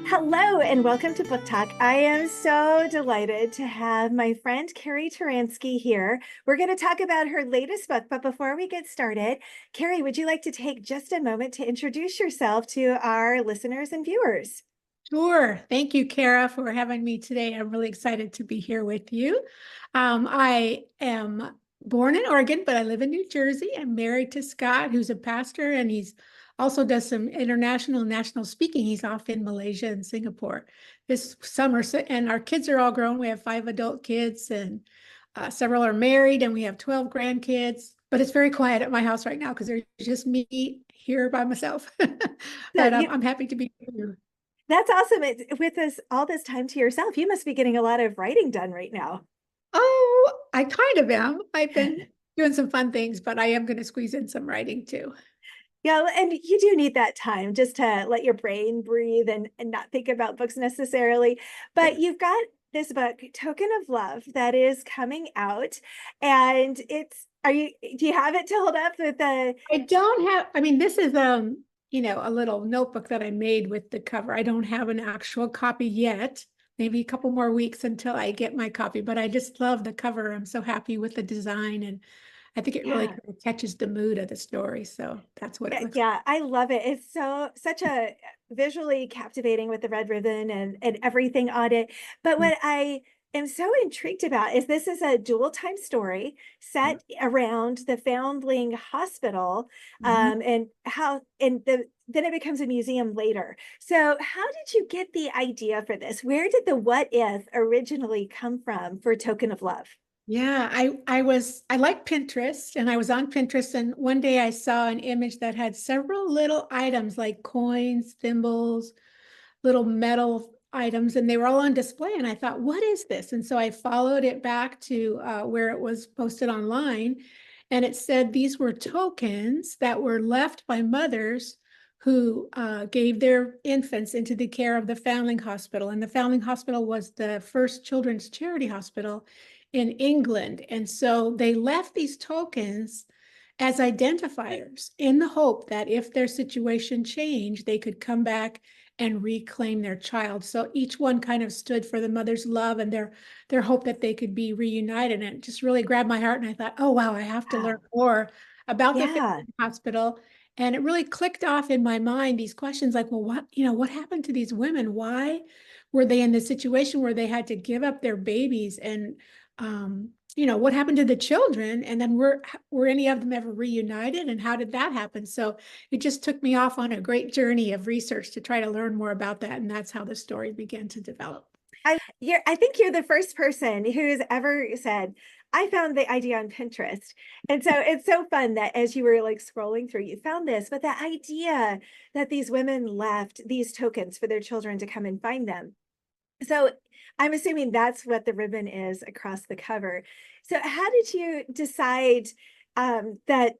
Hello and welcome to Book Talk. I am so delighted to have my friend Carrie Turansky here. We're going to talk about her latest book, but before we get started, Carrie, would you like to take just a moment to introduce yourself to our listeners and viewers? Sure. Thank you, Kara, for having me today. I'm really excited to be here with you. I am born in Oregon, but I live in New Jersey. I'm married to Scott, who's a pastor, and he's also does some international and national speaking. He's off in Malaysia and Singapore this summer. And our kids are all grown. We have 5 adult kids, and several are married, and we have 12 grandkids. But it's very quiet at my house right now because there's just me here by myself. So But I'm happy to be here. that's awesome. With this all this time to yourself, you must be getting a lot of writing done right now. Oh, I kind of am. I've been doing some fun things, but I am going to squeeze in some writing too. Yeah, and you do need that time just to let your brain breathe and not think about books necessarily. But Yeah. you've got this book, Token of Love, that is coming out. And do you have it to hold up with the I don't have, I mean, this is a little notebook that I made with the cover. I don't have an actual copy yet. Maybe a couple more weeks until I get my copy, but I just love the cover. I'm so happy with the design, and I think it really yeah. kind of catches the mood of the story. So that's what it looks Yeah, I love it. It's such a visually captivating with the red ribbon and everything on it. But like. what I am so intrigued about is this is a dual time story Yeah. set around the Foundling Hospital, Mhm. and how and then it becomes a museum later. So how did you get the idea for this? Where did the what if originally come from for Token of Love? Yeah, I like Pinterest, and I was on Pinterest, and one day I saw an image that had several little items like coins, thimbles, little metal items, and they were all on display. And I thought, what is this? And so I followed it back to where it was posted online, and it said these were tokens that were left by mothers who gave their infants into the care of the Foundling Hospital. And the Foundling Hospital was the first children's charity hospital in England. And so they left these tokens as identifiers in the hope that if their situation changed, they could come back and reclaim their child. So each one kind of stood for the mother's love and their hope that they could be reunited. And it just really grabbed my heart. And I thought, oh wow, I have to learn Wow. more about the Yeah. family hospital. And it really clicked off in my mind these questions like, well, what happened to these women? Why were they in this situation where they had to give up their babies? And what happened to the children? And then were any of them ever reunited? And how did that happen? So it just took me off on a great journey of research to try to learn more about that. And that's how the story began to develop. I think you're the first person who's ever said, I found the idea on Pinterest. And so it's so fun that as you were like scrolling through, you found this, but the idea that these women left these tokens for their children to come and find them. So I'm assuming that's what the ribbon is across the cover. So how did you decide that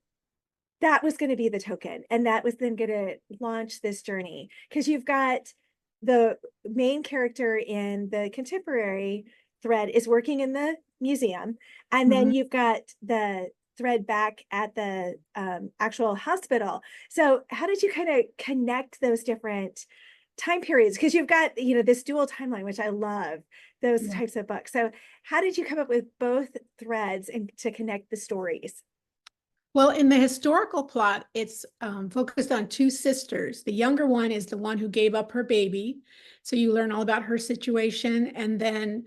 that was going to be the token and that was then going to launch this journey? Because you've got the main character in the contemporary thread is working in the museum, and then Mhm. you've got the thread back at the actual hospital. So how did you kind of connect those different time periods? Because you've got this dual timeline, which I love those Yeah. types of books. So how did you come up with both threads and to connect the stories? Well, in the historical plot, it's focused on two sisters. The younger one is the one who gave up her baby. So you learn all about her situation. And then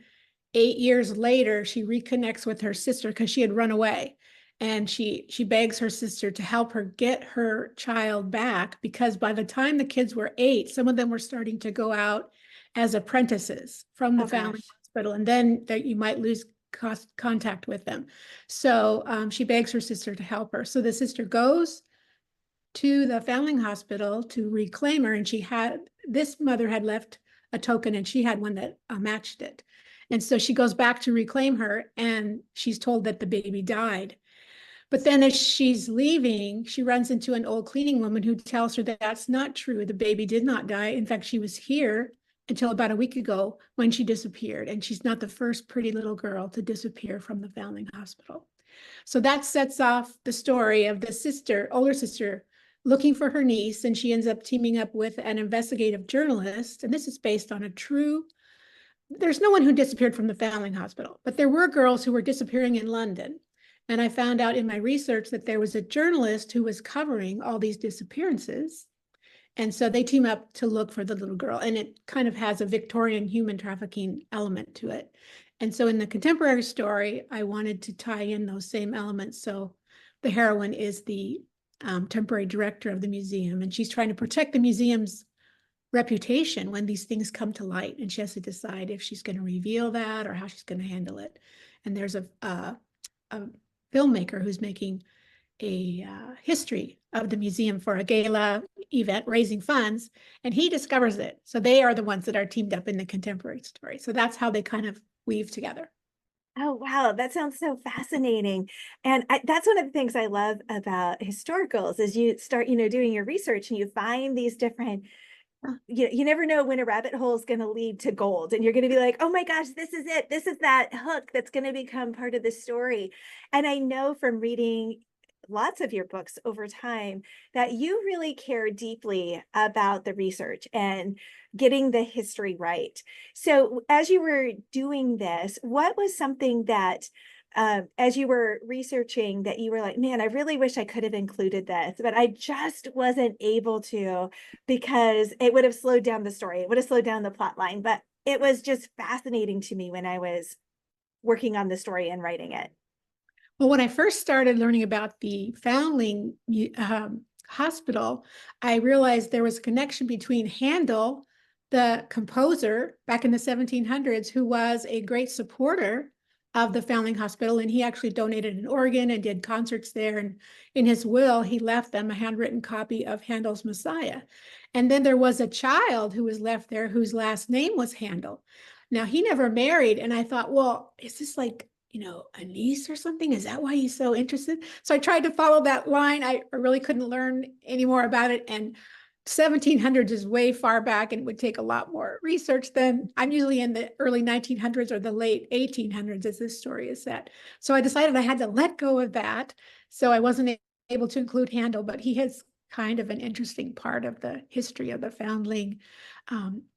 8 years later, she reconnects with her sister because she had run away. And she begs her sister to help her get her child back because by the time the kids were 8, some of them were starting to go out as apprentices from the Oh family gosh. hospital. And then that you might lose contact with them. So she begs her sister to help her. So the sister goes to the Foundling Hospital to reclaim her, and this mother had left a token, and she had one that matched it. And so she goes back to reclaim her, and she's told that the baby died. But then as she's leaving, she runs into an old cleaning woman who tells her that that's not true. The baby did not die. In fact, she was here until about a week ago when she disappeared. And she's not the first pretty little girl to disappear from the Foundling Hospital. So that sets off the story of the older sister, looking for her niece, and she ends up teaming up with an investigative journalist. And this is based on a true, there's no one who disappeared from the Foundling Hospital, but there were girls who were disappearing in London. And I found out in my research that there was a journalist who was covering all these disappearances. And so they team up to look for the little girl. And it kind of has a Victorian human trafficking element to it. And so in the contemporary story, I wanted to tie in those same elements. So the heroine is the temporary director of the museum, and she's trying to protect the museum's reputation when these things come to light. And she has to decide if she's going to reveal that or how she's going to handle it. And there's a filmmaker who's making a history of the museum for a gala event, raising funds, and he discovers it. So they are the ones that are teamed up in the contemporary story. So that's how they kind of weave together. Oh, wow. That sounds so fascinating. And that's one of the things I love about historicals is you start, doing your research and you find these different, you never know when a rabbit hole is going to lead to gold. And you're going to be like, oh my gosh, this is it. This is that hook that's going to become part of the story. And I know from reading lots of your books over time that you really care deeply about the research and getting the history right. So as you were doing this, what was something that as you were researching that you were like, man, I really wish I could have included this, but I just wasn't able to because it would have slowed down the story. It would have slowed down the plot line, but it was just fascinating to me when I was working on the story and writing it. Well, when I first started learning about the Foundling Hospital, I realized there was a connection between Handel, the composer back in the 1700s, who was a great supporter of the Foundling Hospital, and he actually donated an organ and did concerts there. And in his will, he left them a handwritten copy of Handel's Messiah. And then there was a child who was left there whose last name was Handel. Now, he never married, and I thought, well, is this like a niece or something? Is that why he's so interested? So I tried to follow that line. I really couldn't learn any more about it. And 1700s is way far back and would take a lot more research than I'm usually in the early 1900s or the late 1800s as this story is set. So I decided I had to let go of that. So I wasn't able to include Handel, but he has kind of an interesting part of the history of the Foundling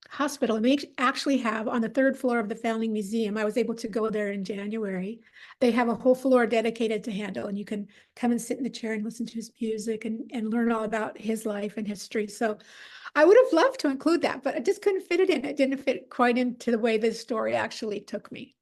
Hospital. And they actually have on the third floor of the Foundling Museum, I was able to go there in January. They have a whole floor dedicated to Handel, and you can come and sit in the chair and listen to his music and learn all about his life and history. So I would have loved to include that, but I just couldn't fit it in. It didn't fit quite into the way this story actually took me.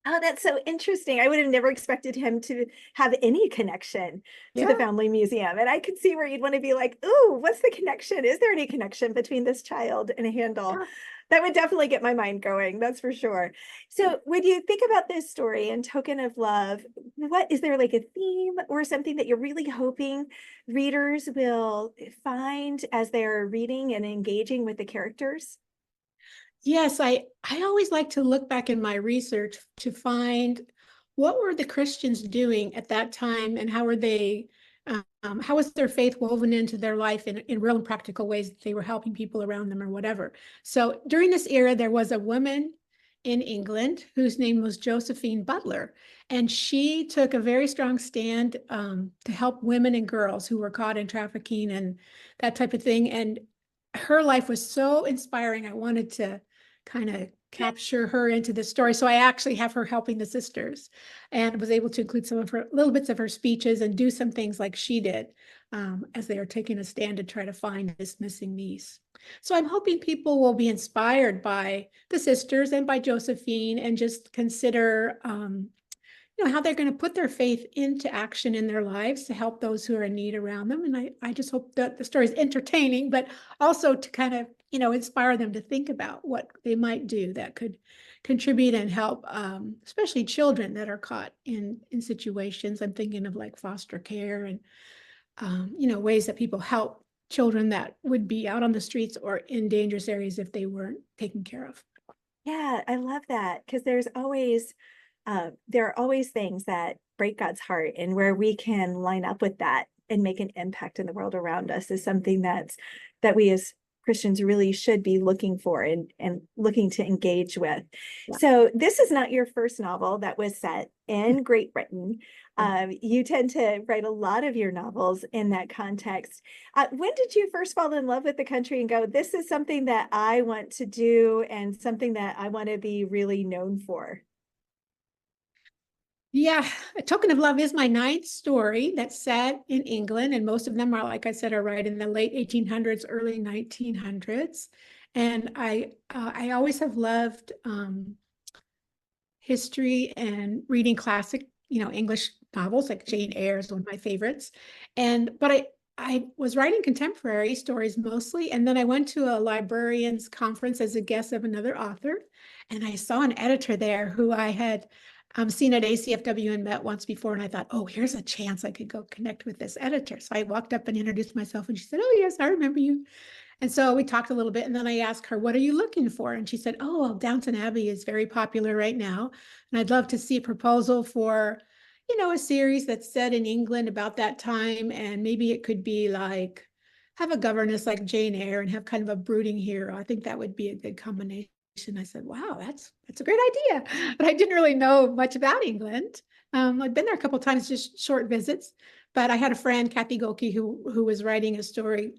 Oh, that's so interesting. I would have never expected him to have any connection to the Yeah. Foundling Museum. And I could see where you'd want to be like, ooh, what's the connection? Is there any connection between this child and a Handel? Yeah. That would definitely get my mind going, that's for sure. So when you think about this story and Token of Love, what is there like a theme or something that you're really hoping readers will find as they're reading and engaging with the characters? Yes, I always like to look back in my research to find what were the Christians doing at that time and how were they, how was their faith woven into their life in real and practical ways that they were helping people around them or whatever. So during this era, there was a woman in England whose name was Josephine Butler, and she took a very strong stand to help women and girls who were caught in trafficking and that type of thing. And her life was so inspiring. I wanted to kind of capture her into the story. So I actually have her helping the sisters and was able to include some of her little bits of her speeches and do some things like she did as they are taking a stand to try to find this missing niece. So I'm hoping people will be inspired by the sisters and by Josephine and just consider how they're going to put their faith into action in their lives to help those who are in need around them. And I just hope that the story is entertaining, but also to kind of, inspire them to think about what they might do that could contribute and help, especially children that are caught in situations. I'm thinking of like foster care and, ways that people help children that would be out on the streets or in dangerous areas if they weren't taken care of. Yeah, I love that because there are always things that break God's heart, and where we can line up with that and make an impact in the world around us is something that we as Christians really should be looking for and looking to engage with. Yeah. So this is not your first novel that was set in Great Britain. You tend to write a lot of your novels in that context. When did you first fall in love with the country and go, this is something that I want to do and something that I want to be really known for? Yeah, A Token of Love is my ninth story that's set in England, and most of them are, like I said, are right in the late 1800s, early 1900s. And I always have loved history and reading classic, English novels, like Jane Eyre is one of my favorites. But I was writing contemporary stories mostly, and then I went to a librarian's conference as a guest of another author, and I saw an editor there who I had seen at ACFW and met once before, and I thought, oh, here's a chance I could go connect with this editor. So I walked up and introduced myself, and she said, oh, yes, I remember you. And so we talked a little bit, and then I asked her, what are you looking for? And she said, oh, well, Downton Abbey is very popular right now, and I'd love to see a proposal for, a series that's set in England about that time, and maybe it could be like, have a governess like Jane Eyre and have kind of a brooding hero. I think that would be a good combination. I said, wow, that's a great idea. But I didn't really know much about England. I'd been there a couple of times, just short visits, but I had a friend, Kathy Golke, who was writing a story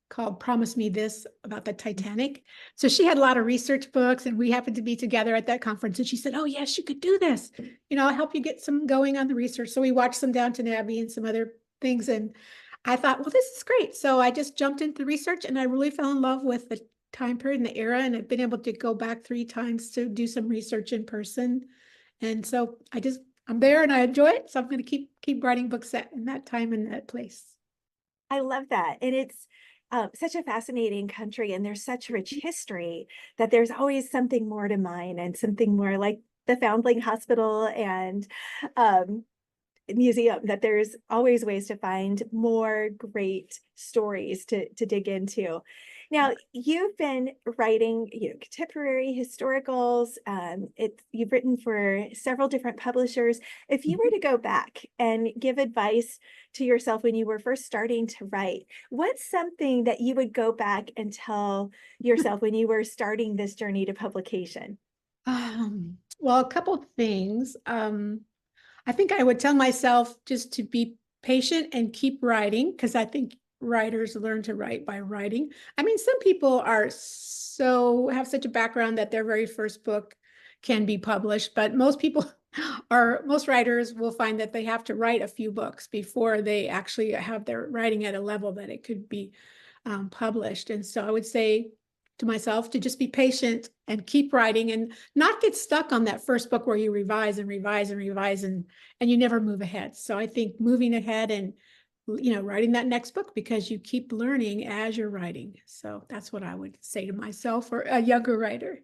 called Promise Me This about the Titanic. So she had a lot of research books, and we happened to be together at that conference. And she said, oh, yes, you could do this. I'll help you get some going on the research. So we watched some Downton Abbey and some other things. And I thought, well, this is great. So I just jumped into the research, and I really fell in love with the time period and the era. And I've been able to go back 3 times to do some research in person. And so I'm there and I enjoy it. So I'm going to keep writing books set in that time and that place. I love that. And it's such a fascinating country, and there's such rich history that there's always something more to mine, and something more like the Foundling Hospital and museum, that there's always ways to find more great stories to dig into. Now, you've been writing, contemporary historicals. You've written for several different publishers. If you were to go back and give advice to yourself when you were first starting to write, what's something that you would go back and tell yourself when you were starting this journey to publication? Well, a couple of things. I think I would tell myself just to be patient and keep writing, because I think writers learn to write by writing. I mean, some people have such a background that their very first book can be published, but most writers will find that they have to write a few books before they actually have their writing at a level that it could be published. And so I would say to myself to just be patient and keep writing, and not get stuck on that first book where you revise and revise and revise and you never move ahead. So I think moving ahead and writing that next book, because you keep learning as you're writing. So that's what I would say to myself, or a younger writer.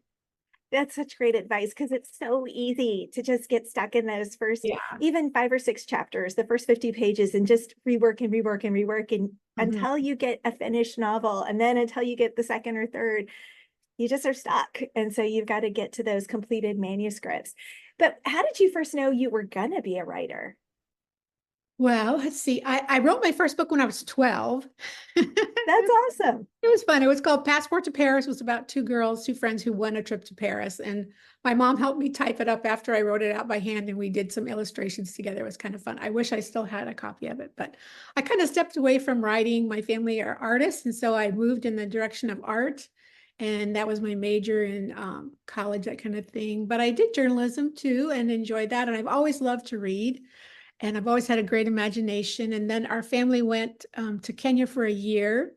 That's such great advice, because it's so easy to just get stuck in those first, even 5 or 6 chapters, the first 50 pages, and just rework and rework and rework, and until you get a finished novel, and then until you get the second or third, you just are stuck. And so you've got to get to those completed manuscripts. But how did you first know you were gonna be a writer? Well, let's see. I wrote my first book when I was 12. That's awesome. It was fun. It was called Passport to Paris. It was about 2 friends who won a trip to Paris. And my mom helped me type it up after I wrote it out by hand, and we did some illustrations together. It was kind of fun. I wish I still had a copy of it, but I kind of stepped away from writing. My family are artists, and so I moved in the direction of art. And that was my major in college, that kind of thing. But I did journalism too, and enjoyed that. And I've always loved to read. And I've always had a great imagination. And then our family went to Kenya for a year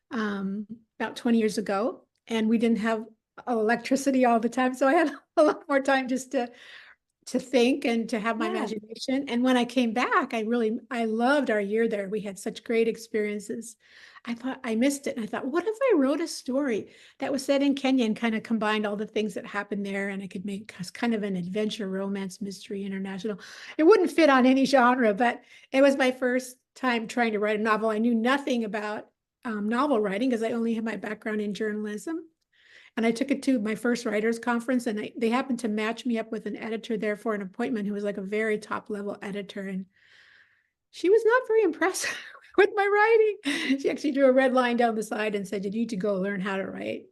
about 20 years ago. And we didn't have electricity all the time. So I had a lot more time just to think and to have my imagination. And when I came back, I loved our year there. We had such great experiences. I thought I missed it. And I thought, what if I wrote a story that was set in Kenya and kind of combined all the things that happened there, and I could make kind of an adventure, romance, mystery, international. It wouldn't fit on any genre, but it was my first time trying to write a novel. I knew nothing about novel writing, because I only had my background in journalism. And I took it to my first writers conference, and they happened to match me up with an editor there for an appointment who was like a very top level editor. And she was not very impressed with my writing. She actually drew a red line down the side and said, you need to go learn how to write,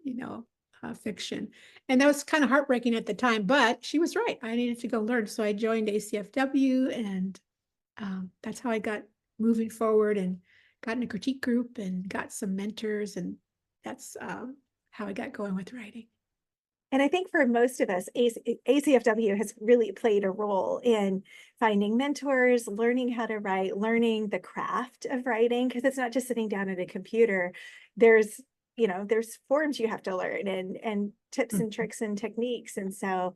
fiction. And that was kind of heartbreaking at the time, but she was right. I needed to go learn. So I joined ACFW, and that's how I got moving forward and got in a critique group and got some mentors. And that's how I got going with writing. And I think for most of us, ACFW has really played a role in finding mentors, learning how to write, learning the craft of writing, because it's not just sitting down at a computer. There's forms you have to learn and tips and tricks and techniques. And so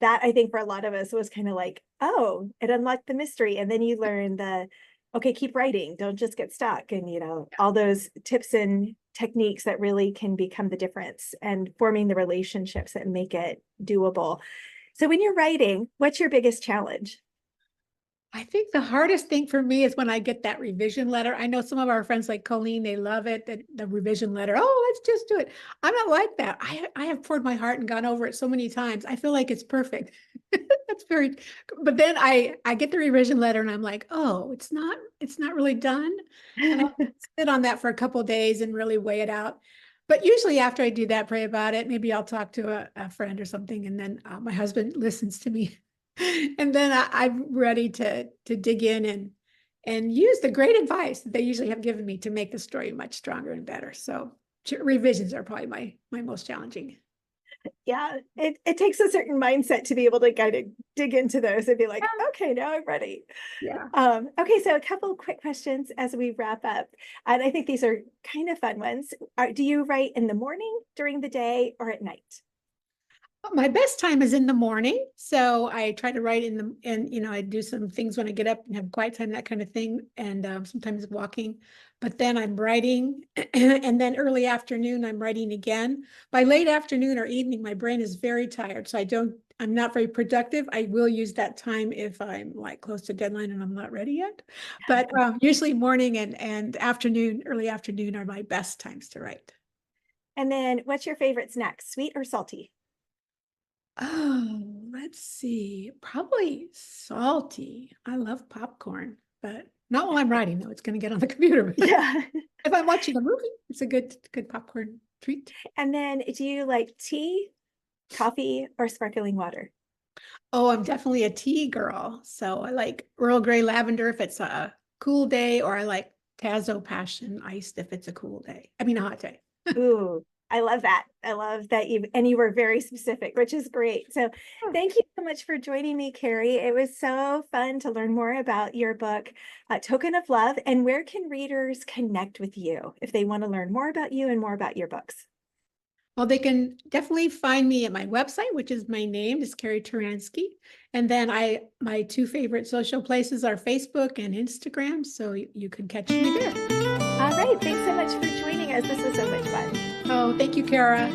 that, I think, for a lot of us was kind of like, oh, it unlocked the mystery. And then you learn okay, keep writing, don't just get stuck. And, all those tips and techniques that really can become the difference and forming the relationships that make it doable. So when you're writing, what's your biggest challenge? I think the hardest thing for me is when I get that revision letter. I know some of our friends like Colleen, they love it, the revision letter. Oh, let's just do it. I'm not like that. I have poured my heart and gone over it so many times. I feel like it's perfect. That's but then I get the revision letter and I'm like, oh, it's not really done. And I'll sit on that for a couple of days and really weigh it out. But usually after I do that, pray about it, maybe I'll talk to a friend or something. And then my husband listens to me. And then I'm ready to dig in and use the great advice that they usually have given me to make the story much stronger and better. So revisions are probably my most challenging. Yeah, it takes a certain mindset to be able to kind of dig into those and be like, okay, now I'm ready. Yeah. Okay, so a couple of quick questions as we wrap up. And I think these are kind of fun ones. Do you write in the morning, during the day, or at night? My best time is in the morning. So I try to write I do some things when I get up and have quiet time, that kind of thing. And sometimes walking, but then I'm writing and then early afternoon, I'm writing again. By late afternoon or evening, my brain is very tired. So I'm not very productive. I will use that time if I'm like close to deadline and I'm not ready yet. But usually morning and afternoon, early afternoon are my best times to write. And then what's your favorite snack, sweet or salty? Oh, let's see. Probably salty. I love popcorn, but not while I'm writing, though. It's going to get on the computer. Yeah. If I'm watching a movie, it's a good popcorn treat. And then do you like tea, coffee, or sparkling water? Oh, I'm definitely a tea girl. So I like Earl Grey lavender if it's a cool day, or I like Tazo Passion iced if it's a hot day. Ooh, I love that. I love that you were very specific, which is great. So thank you so much for joining me, Carrie. It was so fun to learn more about your book, Token of Love. And where can readers connect with you if they want to learn more about you and more about your books? Well, they can definitely find me at my website, which is my name, is Carrie Turansky. And then my two favorite social places are Facebook and Instagram. So you can catch me there. All right. Thanks so much for joining us. This was so much fun. Oh, thank you, Kara.